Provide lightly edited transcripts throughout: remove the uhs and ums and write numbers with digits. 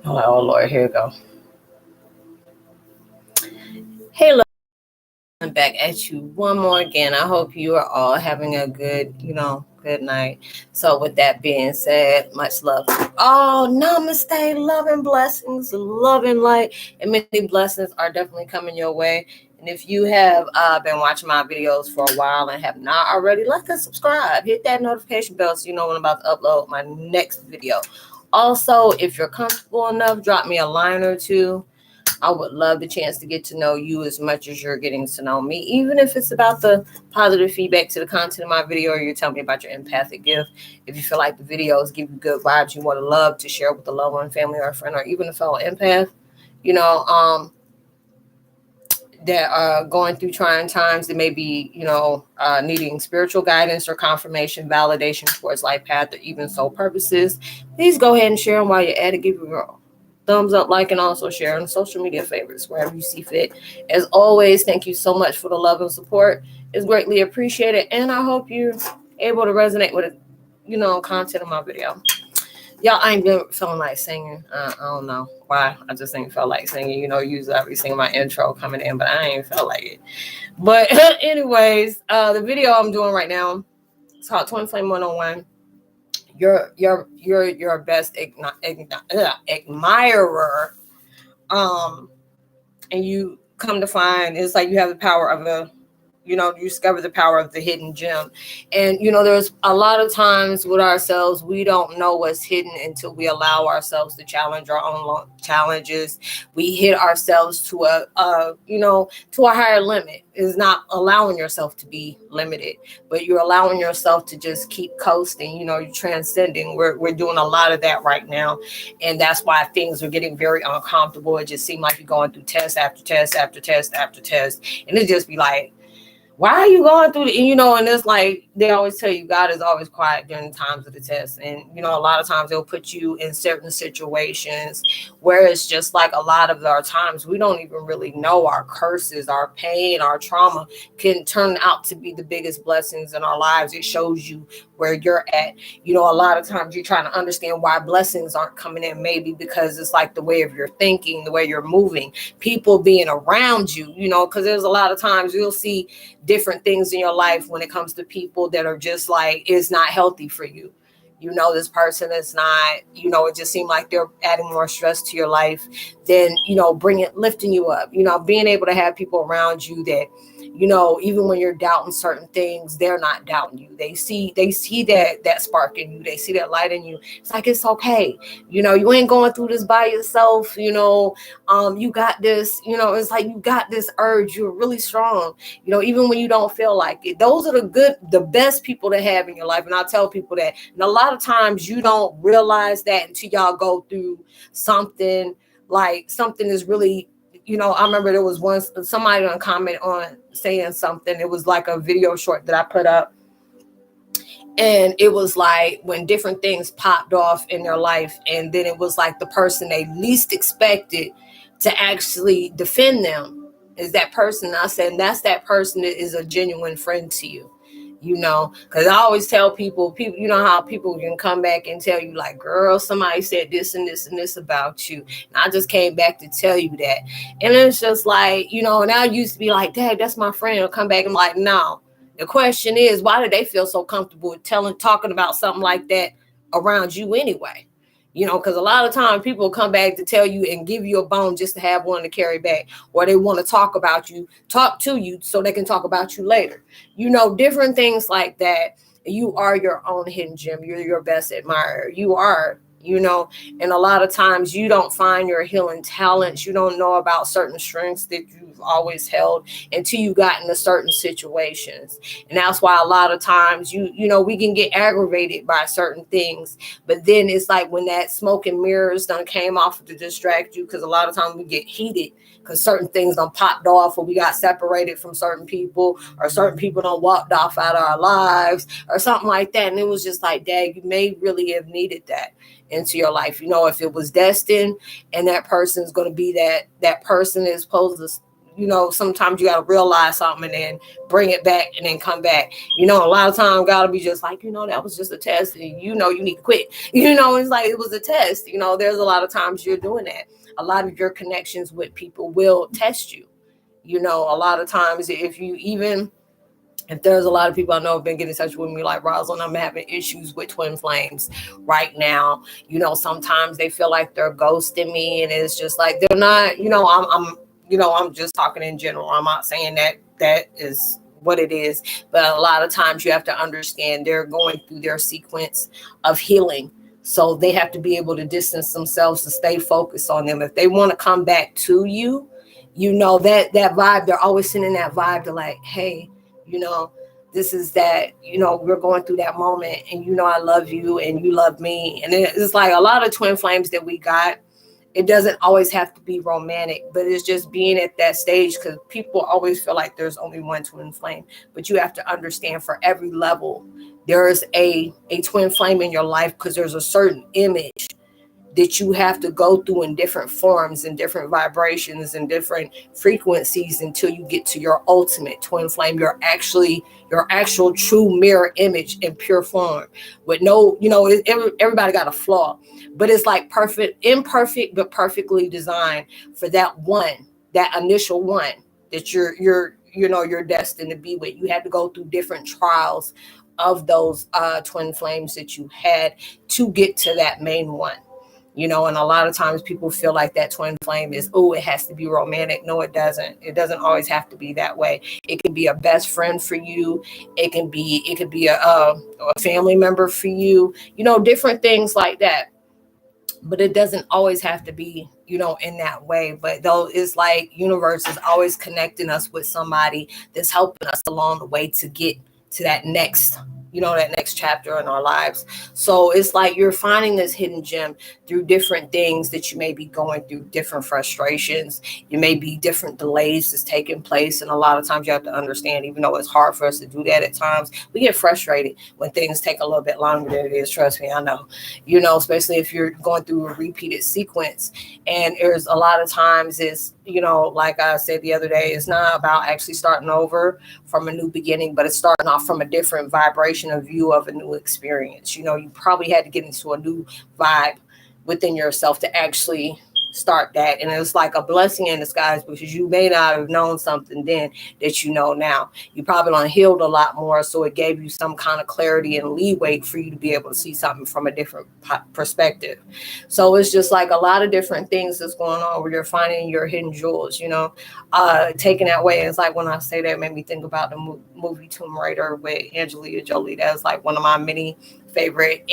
Oh Lord, here we go. Hey, love, I'm back at you one more again. I hope you are all having a good, good night. So, with that being said, much love. Oh, namaste, love and blessings, love and light, and many blessings are definitely coming your way. And if you have been watching my videos for a while and have not already, like and subscribe. Hit that notification bell so you know when I'm about to upload my next video. Also, if you're comfortable enough, drop me a line or two. I would love the chance to get to know you as much as you're getting to know me, even if it's about the positive feedback to the content of my video or you're telling me about your empathic gift. If you feel like the videos give you good vibes, you want to love to share with a loved one, family, or a friend, or even a fellow empath, you know, that are going through trying times, that may be, needing spiritual guidance or confirmation, validation towards life path, or even soul purposes, please go ahead and share them while you're at it. Give your girl thumbs up, like, and also share on social media favorites wherever you see fit. As always, thank you so much for the love and support. It's greatly appreciated, and I hope you're able to resonate with it, content of my video. Y'all, I ain't been feeling like singing. I don't know why. I just ain't felt like singing. Usually I be singing my intro coming in, but I ain't felt like it. But anyways, the video I'm doing right now, it's called Twin Flame 101. Your best admirer. And you come to find it's like you have the power of you discover the power of the hidden gem. And there's a lot of times with ourselves, we don't know what's hidden until we allow ourselves to challenge our own challenges. We hit ourselves to to a higher limit. Is not allowing yourself to be limited, but you're allowing yourself to just keep coasting. You're transcending. We're doing a lot of that right now, and that's why things are getting very uncomfortable. It just seems like you're going through test after test after test after test, and it just be like, why are you going through the, and it's like, they always tell you God is always quiet during times of the test. And, a lot of times they'll put you in certain situations where it's just like a lot of our times, we don't even really know our curses, our pain, our trauma can turn out to be the biggest blessings in our lives. It shows you where you're at. A lot of times you're trying to understand why blessings aren't coming in, maybe because it's like the way of your thinking, the way you're moving, people being around you, because there's a lot of times you'll see different things in your life when it comes to people that are just like, it's not healthy for you. This person is not, it just seemed like they're adding more stress to your life than, lifting you up, being able to have people around you that, even when you're doubting certain things, they're not doubting you. They see that spark in you. They see that light in you. It's like, it's okay. You ain't going through this by yourself. You got this, it's like, you got this urge. You're really strong, even when you don't feel like it. Those are the best people to have in your life. And I tell people that, and a lot of times you don't realize that until y'all go through something, like something is really, I remember there was once somebody on comment on saying something. It was like a video short that I put up. And it was like when different things popped off in their life. And then it was like the person they least expected to actually defend them is that person. I said, and that's that person that is a genuine friend to you. Because I always tell people, how people can come back and tell you like, girl, somebody said this and this and this about you. And I just came back to tell you that. And it's just like, and I used to be like, Dad, that's my friend. I'll come back and I'm like, no. The question is, why do they feel so comfortable talking about something like that around you anyway? Because a lot of times people come back to tell you and give you a bone just to have one to carry back, or they want to talk to you so they can talk about you later. Different things like that. You are your own hidden gem. You're your best admirer. You are, and a lot of times you don't find your healing talents. You don't know about certain strengths that you've always held until you got into certain situations. And that's why a lot of times we can get aggravated by certain things, but then it's like when that smoke and mirrors done came off to distract you, because a lot of times we get heated because certain things done popped off, or we got separated from certain people, or certain people done walked off out of our lives or something like that. And it was just like, Dad, you may really have needed that into your life. If it was destined and that person's going to be that person is supposed to, sometimes you got to realize something and then bring it back and then come back. A lot of times gotta be just like, that was just a test, and you need to quit. It's like it was a test. There's a lot of times you're doing that. A lot of your connections with people will test you. A lot of times if there's a lot of people I know have been getting in touch with me like, Roslynn, I'm having issues with twin flames right now. Sometimes they feel like they're ghosting me, and it's just like they're not. I'm just talking in general. I'm not saying that is what it is, but a lot of times you have to understand they're going through their sequence of healing. So they have to be able to distance themselves to stay focused on them. If they want to come back to you, that vibe, they're always sending that vibe to like, hey, this is that, we're going through that moment, and I love you and you love me. And it's like a lot of twin flames that we got. It doesn't always have to be romantic, but it's just being at that stage, because people always feel like there's only one twin flame. But you have to understand, for every level, there is a twin flame in your life, because there's a certain image that you have to go through in different forms and different vibrations and different frequencies until you get to your ultimate twin flame, your actual true mirror image in pure form. With no, everybody got a flaw, but it's like imperfect, but perfectly designed for that initial one that you're destined to be with. You had to go through different trials of those twin flames that you had to get to that main one. And a lot of times people feel like that twin flame is, it has to be romantic. No, it doesn't. It doesn't always have to be that way. It can be a best friend for you. It could be a family member for you, different things like that. But it doesn't always have to be, in that way. But though, it's like universe is always connecting us with somebody that's helping us along the way to get to that next chapter in our lives. So it's like you're finding this hidden gem through different things that you may be going through, different frustrations. You may be different delays that's taking place. And a lot of times you have to understand, even though it's hard for us to do that at times, we get frustrated when things take a little bit longer than it is. Trust me, I know, especially if you're going through a repeated sequence. And there's a lot of times it's, like I said the other day, it's not about actually starting over from a new beginning, but it's starting off from a different vibration of view of a new experience. You probably had to get into a new vibe within yourself to actually start that. And it's like a blessing in disguise, because you may not have known something then that you know now. You probably done healed a lot more, so it gave you some kind of clarity and leeway for you to be able to see something from a different perspective. So it's just like a lot of different things that's going on where you're finding your hidden jewels, taking that way. It's like, when I say that, it made me think about the movie Tomb Raider with Angelina Jolie. That's like one of my many favorite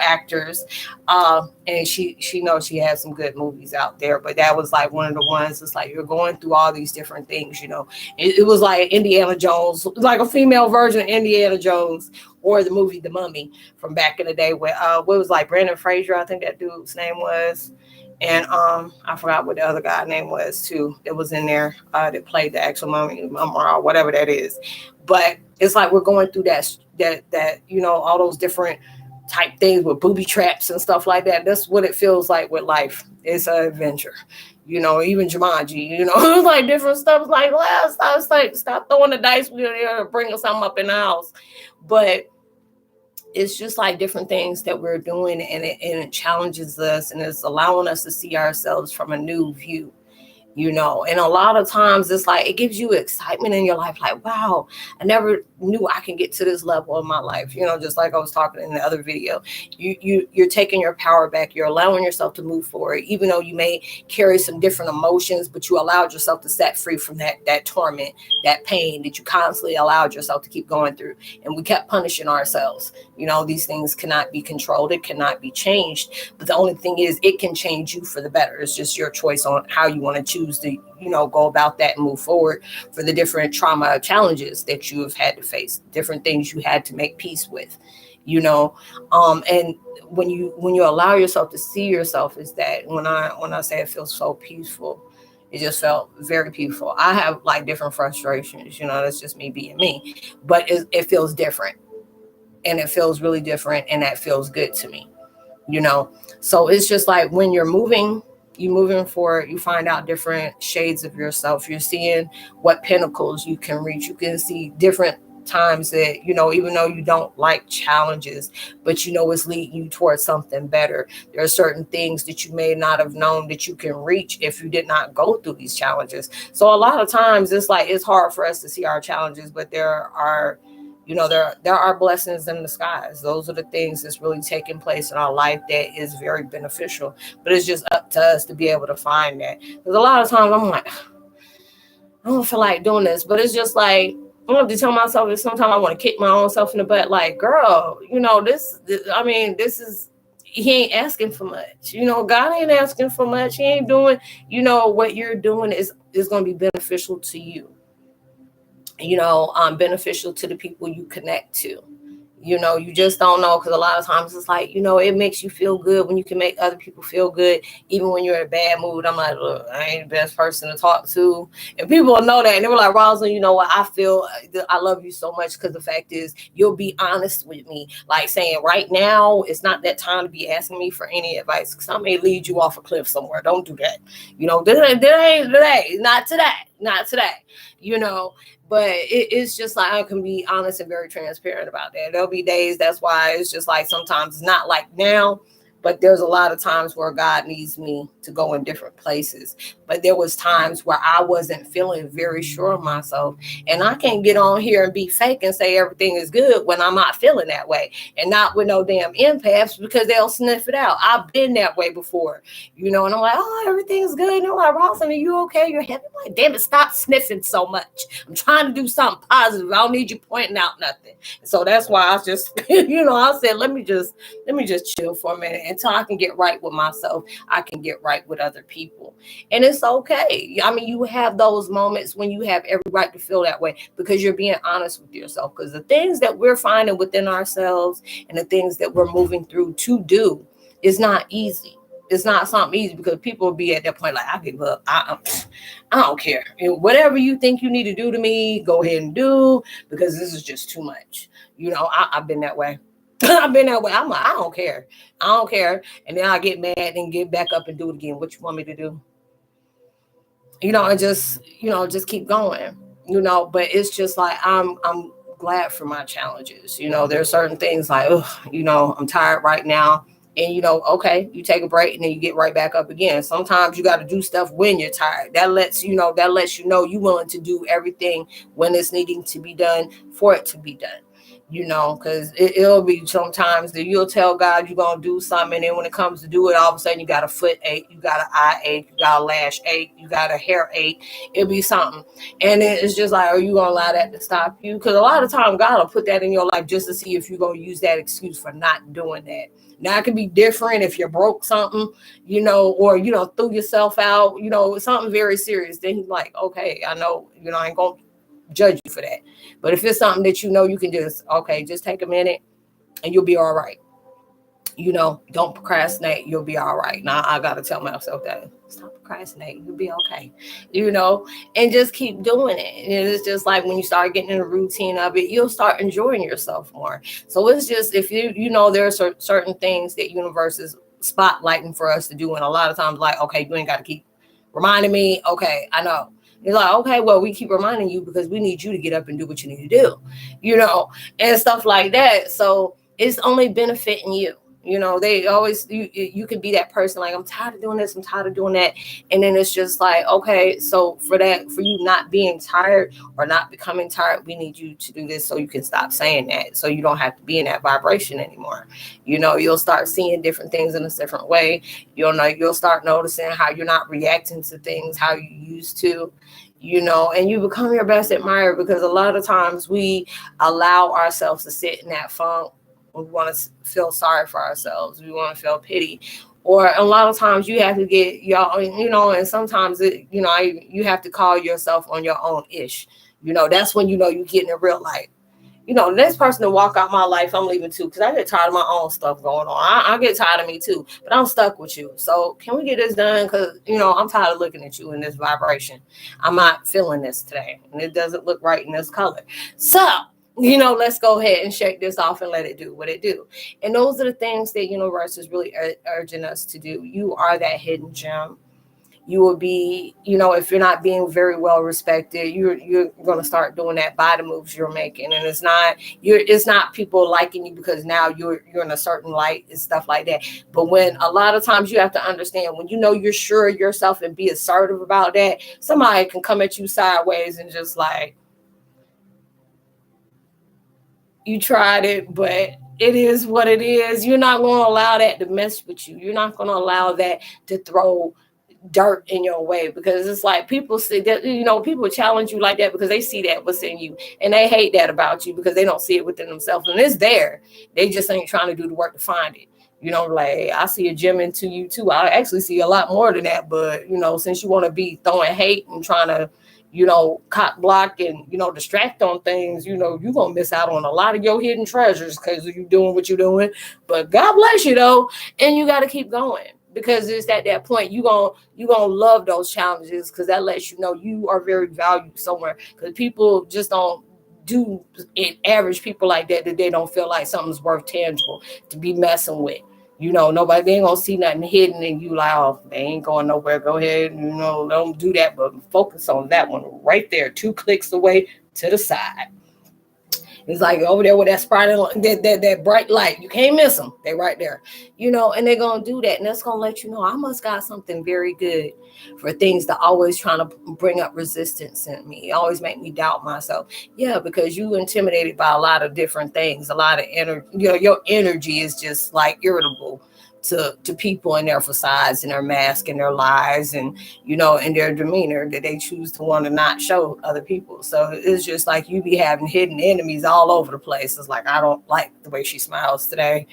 actors, and she knows she has some good movies out there, but that was like one of the ones. It's like you're going through all these different things. It was like Indiana Jones, like a female version of Indiana Jones, or the movie The Mummy from back in the day, where what was like Brandon Fraser, I think that dude's name was, and I forgot what the other guy's name was too. It was in there that played the actual mummy, or whatever that is. But it's like we're going through that all those different type things with booby traps and stuff like that. That's what it feels like with life. It's an adventure. Even Jumanji, it's like different stuff. Like last, I was like, stop throwing the dice wheel there and bringing something up in the house. But it's just like different things that we're doing, and it challenges us, and it's allowing us to see ourselves from a new view. And a lot of times it's like, it gives you excitement in your life. Like, wow, I never knew I can get to this level of my life. Just like I was talking in the other video, you're taking your power back. You're allowing yourself to move forward, even though you may carry some different emotions, but you allowed yourself to set free from that torment, that pain that you constantly allowed yourself to keep going through. And we kept punishing ourselves. These things cannot be controlled. It cannot be changed. But the only thing is, it can change you for the better. It's just your choice on how you want to choose to, go about that and move forward for the different trauma challenges that you have had to face, different things you had to make peace with, and when you allow yourself to see yourself, is that when I say it feels so peaceful, it just felt very peaceful. I have like different frustrations, that's just me being me, but it feels different, and it feels really different, and that feels good to me, so it's just like when you're moving you moving forward, you find out different shades of yourself. You're seeing what pinnacles you can reach. You can see different times that, even though you don't like challenges, but it's leading you towards something better. There are certain things that you may not have known that you can reach if you did not go through these challenges. So a lot of times it's hard for us to see our challenges, but there are there are blessings in the skies. Those are the things that's really taking place in our life that is very beneficial. But it's just up to us to be able to find that. Because a lot of times I'm like, I don't feel like doing this, but it's just like I have to tell myself that sometimes I want to kick my own self in the butt. Like, girl, this is, he ain't asking for much. God ain't asking for much. He ain't doing, what you're doing is going to be beneficial to you. Beneficial to the people you connect to. You just don't know, because a lot of times it's like, it makes you feel good when you can make other people feel good, even when you're in a bad mood. I'm like, look, I ain't the best person to talk to. And people will know that. And they were like, Roslynn, you know what? I feel I love you so much, because the fact is, you'll be honest with me. Like saying, right now, it's not that time to be asking me for any advice, because I may lead you off a cliff somewhere. Don't do that. Today. Not today. But it's just like, I can be honest and very transparent about that. There'll be days, that's why it's just like, sometimes it's not like now, but there's a lot of times where God needs me to go in different places. But there was times where I wasn't feeling very sure of myself. And I can't get on here and be fake and say everything is good when I'm not feeling that way. And not with no damn empaths, because they'll sniff it out. I've been that way before, and I'm like, oh, everything's good. And they're like, Roslynn, are you okay? You're happy? I'm like, damn it, stop sniffing so much. I'm trying to do something positive. I don't need you pointing out nothing. So that's why I just, I said, let me just chill for a minute until I can get right with myself. I can get right with other people. And it's okay. I mean, you have those moments when you have every right to feel that way, because you're being honest with yourself. Because the things that we're finding within ourselves and the things that we're moving through to do is not easy. It's not something easy, because people will be at that point like, I give up. I don't care. Whatever you think you need to do to me, go ahead and do, because this is just too much. I've been that way. I've been that way. I'm like, I don't care. And then I get mad and get back up and do it again. What you want me to do? And just keep going. But it's just like, I'm glad for my challenges. There are certain things like, I'm tired right now. And okay, you take a break and then you get right back up again. Sometimes you got to do stuff when you're tired. That lets you know you're willing to do everything when it's needing to be done for it to be done. Because it'll be sometimes that you'll tell God you're going to do something, and then when it comes to do it, all of a sudden you got a foot ache, you got an eye ache, you got a lash ache, you got a hair ache. It'll be something. And it's just like, are you going to allow that to stop you? Because a lot of time God will put that in your life just to see if you're going to use that excuse for not doing that. Now, it can be different if you're broke something, or, threw yourself out, something very serious. Then he's like, okay, I know, I ain't going to judge you for that. But if it's something that you can just take a minute and you'll be all right. Don't procrastinate, you'll be all right. Now I gotta tell myself that. Stop procrastinating, you'll be okay. And just keep doing it. And it's just like when you start getting in a routine of it, you'll start enjoying yourself more. So it's just, if there are certain things that universe is spotlighting for us to do, and a lot of times like, okay, you ain't got to keep reminding me. Okay, I know. It's like, okay, well, we keep reminding you because we need you to get up and do what you need to do, and stuff like that. So it's only benefiting you. They always, you could be that person like, I'm tired of doing this, I'm tired of doing that. And then it's just like, okay, so for you not being tired or not becoming tired, we need you to do this so you can stop saying that. So you don't have to be in that vibration anymore. You'll start seeing different things in a different way. You'll start noticing how you're not reacting to things how you used to. And you become your best admirer, because a lot of times we allow ourselves to sit in that funk. We want to feel sorry for ourselves. We want to feel pity. Or a lot of times you have to get and sometimes you have to call yourself on your own ish. That's when you're getting in real life. The next person to walk out my life, I'm leaving too, because I get tired of my own stuff going on. I get tired of me too, but I'm stuck with you. So can we get this done? Because, I'm tired of looking at you in this vibration. I'm not feeling this today, and it doesn't look right in this color. So, let's go ahead and shake this off and let it do what it do. And those are the things that universe is really urging us to do. You are that hidden gem. you will be, if you're not being very well respected, you're going to start doing that by the moves you're making. And it's not people liking you because now you're in a certain light and stuff like that. But when a lot of times you have to understand, when you're sure of yourself and be assertive about that, somebody can come at you sideways and just like, you tried it, but it is what it is. You're not going to allow that to mess with you. You're not going to allow that to throw dirt in your way, because it's like people see that, people challenge you like that because they see that what's in you, and they hate that about you because they don't see it within themselves, and it's there. They just ain't trying to do the work to find it. Like, hey, I see a gem into you too. I actually see a lot more than that, but since you want to be throwing hate and trying to cock block and distract on things, you're gonna miss out on a lot of your hidden treasures because you doing what you're doing. But God bless you though, and you got to keep going, because it's at that point you gonna love those challenges, because that lets you know you are very valued somewhere. Because people just don't do it, average people like that they don't feel like something's worth tangible to be messing with. Nobody, they ain't gonna see nothing hidden and you like, oh, they ain't going nowhere. Go ahead, don't do that, but focus on that one right there, 2 clicks away to the side. It's like over there with that that bright light. You can't miss them. They right there, and they're going to do that. And that's going to let you know, I must got something very good for things that always trying to bring up resistance in me. Always make me doubt myself. Yeah, because you intimidated by a lot of different things. A lot of energy, your energy is just like irritable to people in their facades and their mask and their lies and and their demeanor that they choose to want to not show other people. So it's just like you be having hidden enemies all over the place. It's like, I don't like the way she smiles today.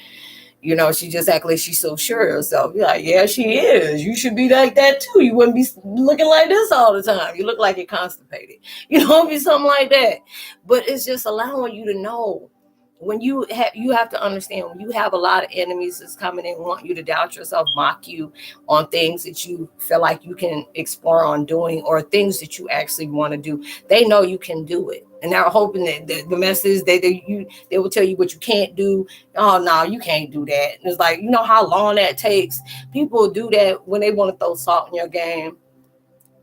She just act like she's so sure of herself. You're like, yeah, she is. You should be like that too. You wouldn't be looking like this all the time. You look like you're constipated. Be something like that. But it's just allowing you to know, when you have to understand, when you have a lot of enemies that's coming in, want you to doubt yourself, mock you on things that you feel like you can explore on doing, or things that you actually want to do. They know you can do it, and they're hoping that the message they will tell you what you can't do. Oh no, you can't do that. And it's like, how long that takes. People do that when they want to throw salt in your game,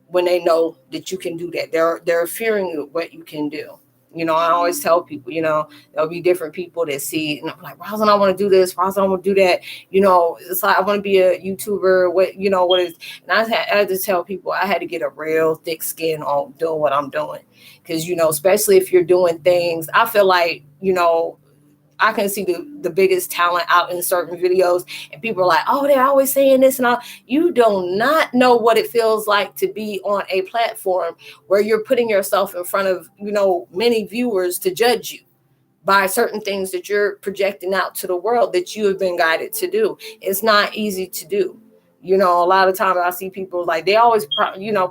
when they know that you can do that. They're fearing what you can do. I always tell people, there'll be different people that see, and I'm like, Roslynn, I want to do this. Roslynn, I want to do that. It's like, I want to be a YouTuber. What is, and I had to tell people I had to get a real thick skin on doing what I'm doing. Because, especially if you're doing things, I feel like, I can see the biggest talent out in certain videos, and people are like, oh, they're always saying this and all. You do not know what it feels like to be on a platform where you're putting yourself in front of, many viewers to judge you by certain things that you're projecting out to the world that you have been guided to do. It's not easy to do. A lot of times I see people like, they always,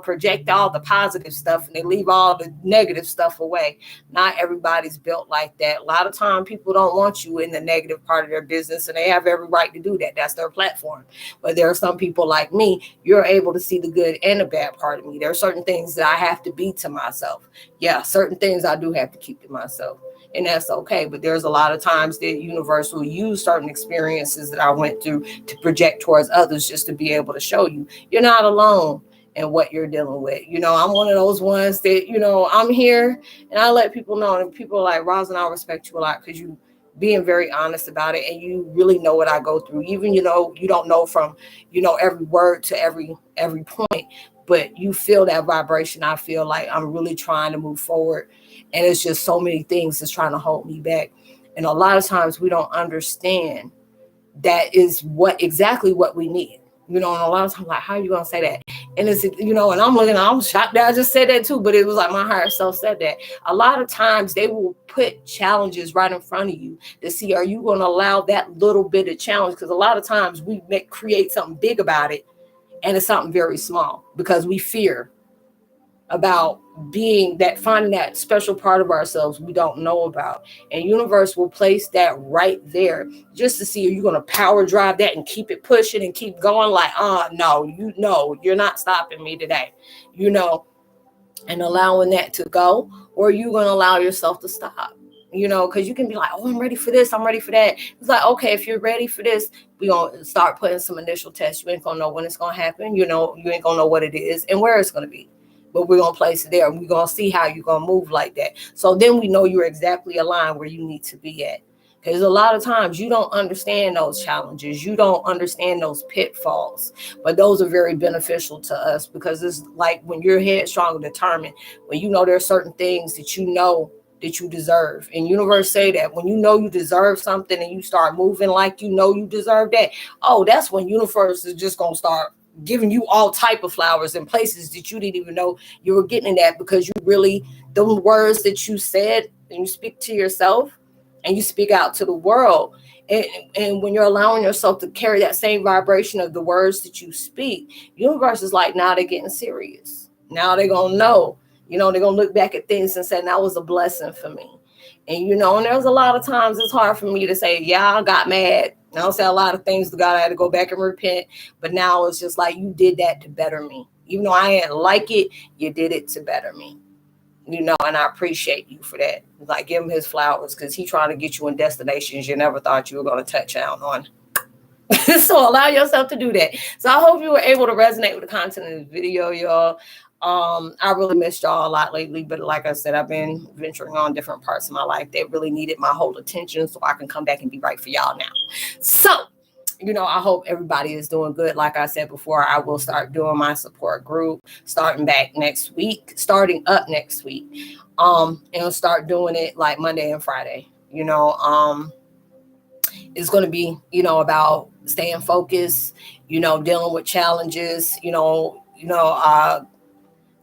project all the positive stuff and they leave all the negative stuff away. Not everybody's built like that. A lot of time people don't want you in the negative part of their business, and they have every right to do that. That's their platform. But there are some people like me, you're able to see the good and the bad part of me. There are certain things that I have to be to myself. Yeah, certain things I do have to keep to myself. And that's okay. But there's a lot of times that universe will use certain experiences that I went through to project towards others, just to be able to show you you're not alone in what you're dealing with. I'm one of those ones that, I'm here, and I let people know. And people are like, Roslynn, I respect you a lot because you being very honest about it, and you really know what I go through. Even, you don't know from, every word to every point, but you feel that vibration. I feel like I'm really trying to move forward. And it's just so many things that's trying to hold me back. And a lot of times we don't understand that is exactly what we need. And a lot of times, like, how are you going to say that? And it's, and I'm shocked that I just said that too, but it was like my higher self said that. A lot of times they will put challenges right in front of you to see, are you going to allow that little bit of challenge? Because a lot of times we create something big about it, and it's something very small because we fear about finding that special part of ourselves we don't know about. And universe will place that right there just to see, are you going to power drive that and keep it pushing and keep going like, no, you're not stopping me today, and allowing that to go, or are you going to allow yourself to stop? because you can be like, oh, I'm ready for this, I'm ready for that. It's like, okay, if you're ready for this, we're going to start putting some initial tests. You ain't going to know when it's going to happen. You ain't going to know what it is and where it's going to be. But we're going to place it there, and we're going to see how you're going to move like that. So then we know you're exactly aligned where you need to be at. Because a lot of times you don't understand those challenges. You don't understand those pitfalls. But those are very beneficial to us, because it's like when you're headstrong and determined, when you know there are certain things that you know that you deserve. And universe say that when you know you deserve something and you start moving like you know you deserve that, oh, that's when universe is just going to start giving you all type of flowers in places that you didn't even know you were getting at, because you really, the words that you said and you speak to yourself and you speak out to the world. And when you're allowing yourself to carry that same vibration of the words that you speak, universe is like, now they're getting serious. Now they're going to know, they're going to look back at things and say, that was a blessing for me. And, and there's a lot of times it's hard for me to say, yeah, I got mad. I don't say a lot of things to God. I had to go back and repent. But now it's just like, you did that to better me. Even though I didn't like it, you did it to better me. And I appreciate you for that. Like, give him his flowers, because he's trying to get you in destinations you never thought you were going to touch down on. So allow yourself to do that. So I hope you were able to resonate with the content of this video, y'all. I really missed y'all a lot lately, but like I said, I've been venturing on different parts of my life that really needed my whole attention, so I can come back and be right for y'all now. So, I hope everybody is doing good. Like I said before, I will start doing my support group starting up next week. And start doing it like Monday and Friday. It's going to be, about staying focused, dealing with challenges, dealing, I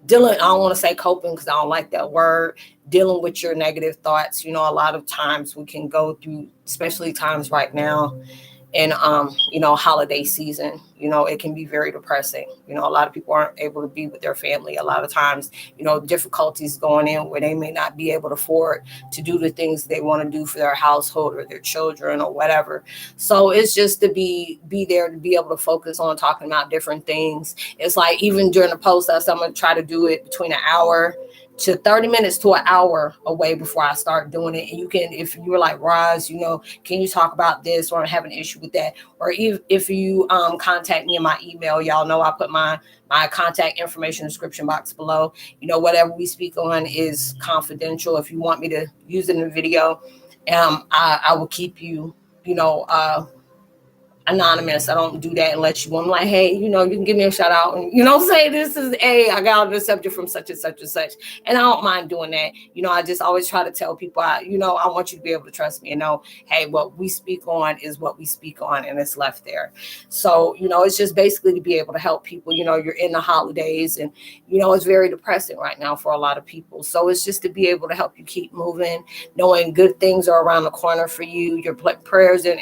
don't want to say coping because I don't like that word, dealing with your negative thoughts. A lot of times we can go through, especially times right now, and holiday season, it can be very depressing. A lot of people aren't able to be with their family. A lot of times, difficulties going in where they may not be able to afford to do the things they want to do for their household or their children or whatever. So it's just to be there, to be able to focus on talking about different things. It's like, even during the post, I'm going to try to do it between an hour to 30 minutes to an hour away before I start doing it. And you can, if you were like, Roz, can you talk about this, or I have an issue with that? Or if you contact me in my email, y'all know I put my contact information in the description box below. Whatever we speak on is confidential. If you want me to use it in a video, I will keep you, anonymous. I don't do that and let you. I'm like, hey, you can give me a shout out and say this is I got on the subject from such and such and such, and I don't mind doing that. I just always try to tell people, I want you to be able to trust me and know, hey, what we speak on is what we speak on, and it's left there. So it's just basically to be able to help people. You're in the holidays, and it's very depressing right now for a lot of people. So it's just to be able to help you keep moving, knowing good things are around the corner for you. Your prayers and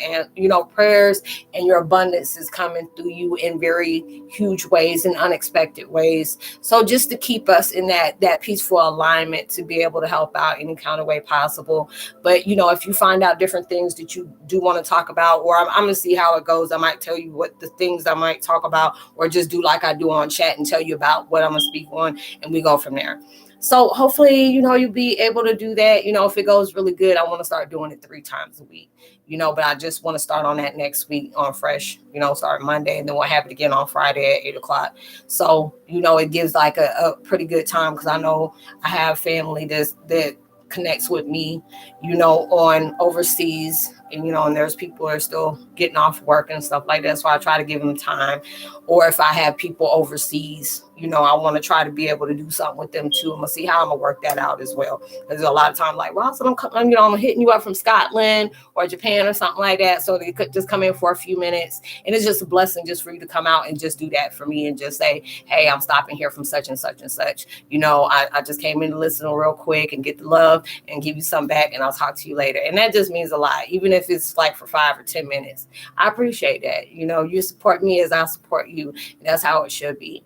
prayers and your abundance is coming through you in very huge ways and unexpected ways. So just to keep us in that peaceful alignment, to be able to help out any kind of way possible. But, if you find out different things that you do want to talk about, or I'm going to see how it goes. I might tell you what the things I might talk about, or just do like I do on chat and tell you about what I'm going to speak on, and we go from there. So hopefully, you'll be able to do that. If it goes really good, I want to start doing it 3 times a week, but I just want to start on that next week on fresh, start Monday, and then we'll have it again on Friday at 8:00. So, it gives like a pretty good time, because I know I have family that connects with me, on overseas, and there's people who are still getting off work and stuff like that. So I try to give them time. Or if I have people overseas, I want to try to be able to do something with them too. I'm gonna see how I'm gonna work that out as well. There's a lot of time like, well, so I'm hitting you up from Scotland or Japan or something like that. So they could just come in for a few minutes. And it's just a blessing just for you to come out and just do that for me and just say, hey, I'm stopping here from such and such and such. I just came in to listen real quick and get the love and give you some back, and I'll talk to you later. And that just means a lot, even if it's like for 5 or 10 minutes. I appreciate that. You support me as I support you. That's how it should be.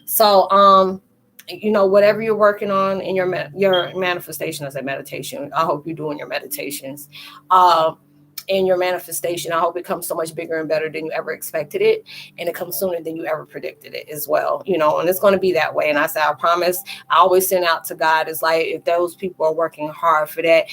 So, whatever you're working on in your manifestation as a meditation, I hope you're doing your meditations. in your manifestation. I hope it comes so much bigger and better than you ever expected it, and it comes sooner than you ever predicted it as well, you know, and it's going to be that way. And I say, I promise. I always send out to God, it's like, if those people are working hard for that,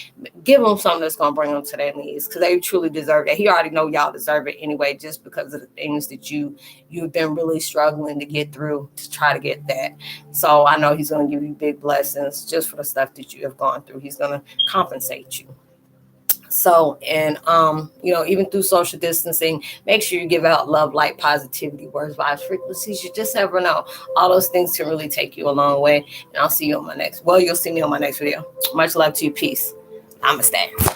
give them something that's going to bring them to their knees, because they truly deserve that. He already know y'all deserve it anyway, just because of the things that you've been really struggling to get through to try to get that. So I know he's going to give you big blessings just for the stuff that you have gone through. He's going to compensate you. So, and, you know, even through social distancing, make sure you give out love, light, positivity, words, vibes, frequencies. You just never know. All those things can really take you a long way. And I'll see you on my next, well, you'll see me on my next video. Much love to you. Peace. Namaste.